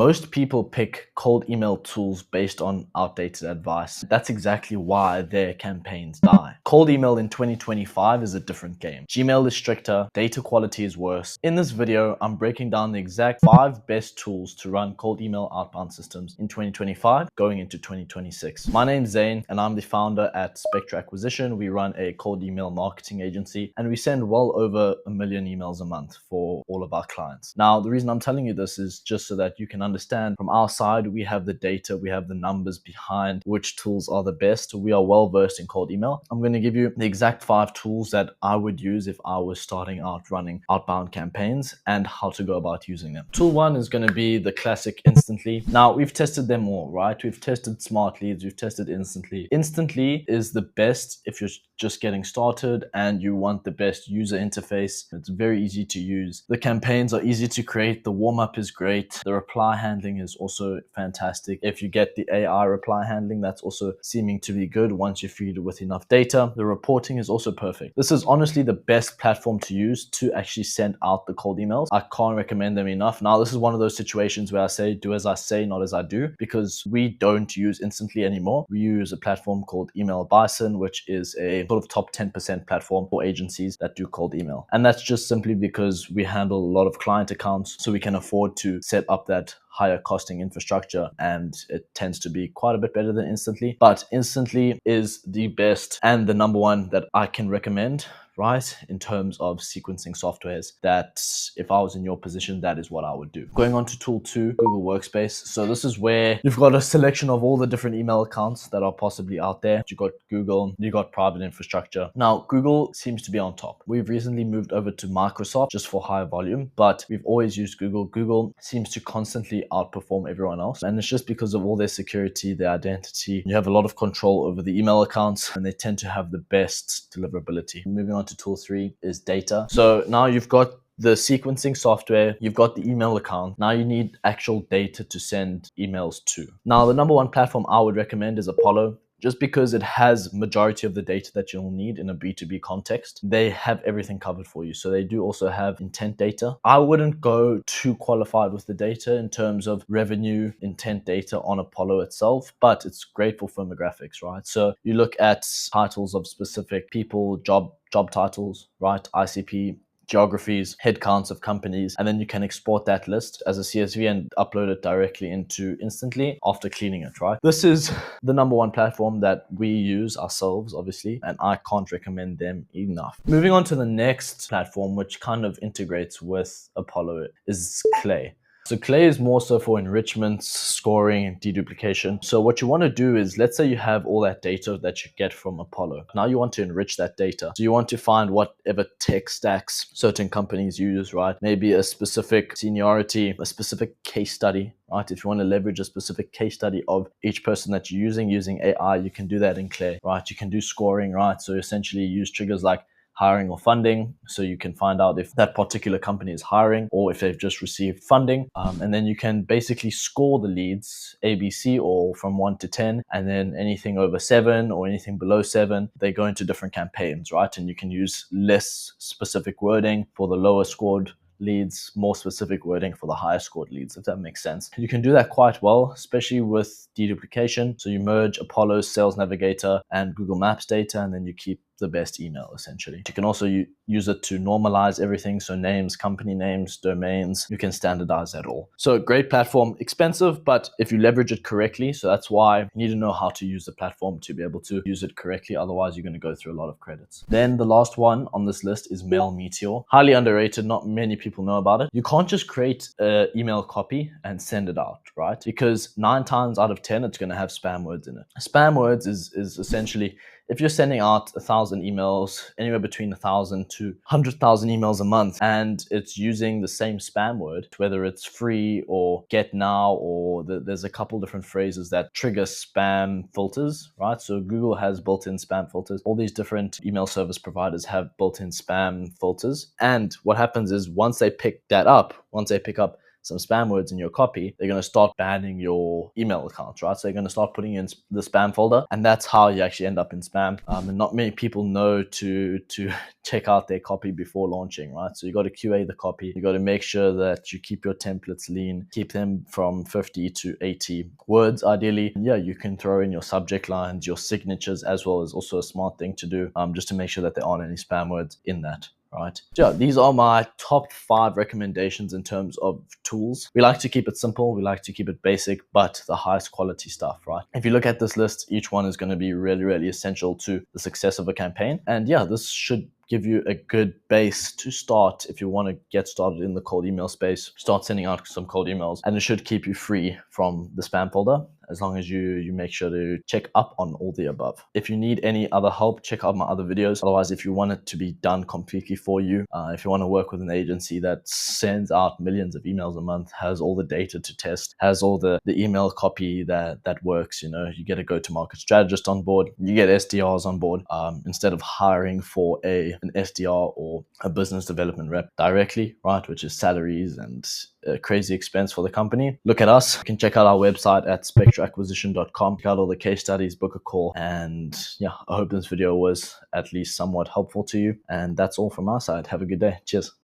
Most people pick cold email tools based on outdated advice. That's exactly why their campaigns die. Cold email in 2025 is a different game. Gmail is stricter, data quality is worse. In this video, I'm breaking down the exact 5 best tools to run cold email outbound systems in 2025 going into 2026. My name's Zane and I'm the founder at Czepek Acquisition. We run a cold email marketing agency and we send well over 1 million emails a month for all of our clients. Now, the reason I'm telling you this is just so that you can understand from our side, we have the data, we have the numbers behind which tools are the best. We are well versed in cold email. I'm going to give you the exact 5 tools that I would use if I was starting out running outbound campaigns and how to go about using them. Tool 1 is going to be the classic Instantly. Now, we've tested them all, right? We've tested Smart Leads, we've tested Instantly. Instantly is the best if you're just getting started and you want the best user interface. It's very easy to use. The campaigns are easy to create. The warm-up is great. The reply handling is also fantastic. If you get the AI reply handling, that's also seeming to be good once you feed it with enough data. The reporting is also perfect. This is honestly the best platform to use to actually send out the cold emails. I can't recommend them enough. Now, this is one of those situations where I say, do as I say, not as I do, because we don't use Instantly anymore. We use a platform called Email Bison, which is a sort of top 10% platform for agencies that do cold email. And that's just simply because we handle a lot of client accounts, so we can afford to set up that higher costing infrastructure, and it tends to be quite a bit better than Instantly. But Instantly is the best and the number one that I can recommend, right? In terms of sequencing softwares, that if I was in your position, that is what I would do. Going on to tool 2, Google Workspace. So this is where you've got a selection of all the different email accounts that are possibly out there. You got Google, you got private infrastructure. Now, Google seems to be on top. We've recently moved over to Microsoft just for higher volume, but we've always used Google. Google seems to constantly outperform everyone else. And it's just because of all their security, their identity. You have a lot of control over the email accounts and they tend to have the best deliverability. Moving on to tool 3 is data. So now you've got the sequencing software, you've got the email account. Now you need actual data to send emails to. Now, the number one platform I would recommend is Apollo, just because it has majority of the data that you'll need in a B2B context. They have everything covered for you. So they do also have intent data. I wouldn't go too qualified with the data in terms of revenue intent data on Apollo itself, but it's great for firmographics, right? So you look at titles of specific people, job titles, right? ICP, geographies, headcounts of companies, and then you can export that list as a CSV and upload it directly into Instantly after cleaning it, right? This is the number one platform that we use ourselves, obviously, and I can't recommend them enough. Moving on to the next platform, which kind of integrates with Apollo, is Clay. So Clay is more so for enrichment, scoring, and deduplication. So what you want to do is, let's say you have all that data that you get from Apollo. Now you want to enrich that data. So you want to find whatever tech stacks certain companies use, right? Maybe a specific seniority, a specific case study, right? If you want to leverage a specific case study of each person that you're using AI, you can do that in Clay, right? You can do scoring, right? So essentially use triggers like hiring or funding, so you can find out if that particular company is hiring or if they've just received funding. And then you can basically score the leads ABC or from 1 to 10, and then anything over 7 or anything below 7, they go into different campaigns, right? And you can use less specific wording for the lower scored leads, more specific wording for the higher scored leads, if that makes sense. You can do that quite well, especially with deduplication. So you merge Apollo's Sales Navigator and Google Maps data, and then you keep the best email, essentially. You can also use it to normalize everything. So names, company names, domains, you can standardize that all. So great platform, expensive, but if you leverage it correctly, so that's why you need to know how to use the platform to be able to use it correctly. Otherwise, you're going to go through a lot of credits. Then the last one on this list is Mail Meteor. Highly underrated. Not many people know about it. You can't just create an email copy and send it out, right? Because 9 times out of 10, it's going to have spam words in it. Spam words is essentially, if you're sending out 1,000 emails, anywhere between 1,000 to 100,000 emails a month, and it's using the same spam word, whether it's free or get now, or there's a couple different phrases that trigger spam filters, right? So Google has built-in spam filters. All these different email service providers have built-in spam filters. And what happens is once they pick up some spam words in your copy, they're going to start banning your email accounts, right? So they're going to start putting you in the spam folder, and that's how you actually end up in spam. And not many people know to check out their copy before launching, right? So you got to QA the copy. You got to make sure that you keep your templates lean, keep them from 50 to 80 words ideally. And yeah, you can throw in your subject lines, your signatures, as well as also a smart thing to do, just to make sure that there aren't any spam words in that. Right. So yeah, these are my top 5 recommendations in terms of tools. We like to keep it simple. We like to keep it basic, but the highest quality stuff, right? If you look at this list, each one is going to be really, really essential to the success of a campaign. And yeah, this should give you a good base to start if you want to get started in the cold email space. Start sending out some cold emails, and it should keep you free from the spam folder as long as you make sure to check up on all the above. If you need any other help, check out my other videos. Otherwise, if you want it to be done completely for you, if you want to work with an agency that sends out millions of emails a month, has all the data to test, has all the email copy that works, you get a go-to-market strategist on board, you get SDRs on board, instead of hiring for an SDR or a business development rep directly, right, which is salaries and a crazy expense for the company. Look at us. You can check out our website at spectraacquisition.com. Check out all the case studies, book a call, and yeah, I hope this video was at least somewhat helpful to you. And that's all from our side. Have a good day. Cheers.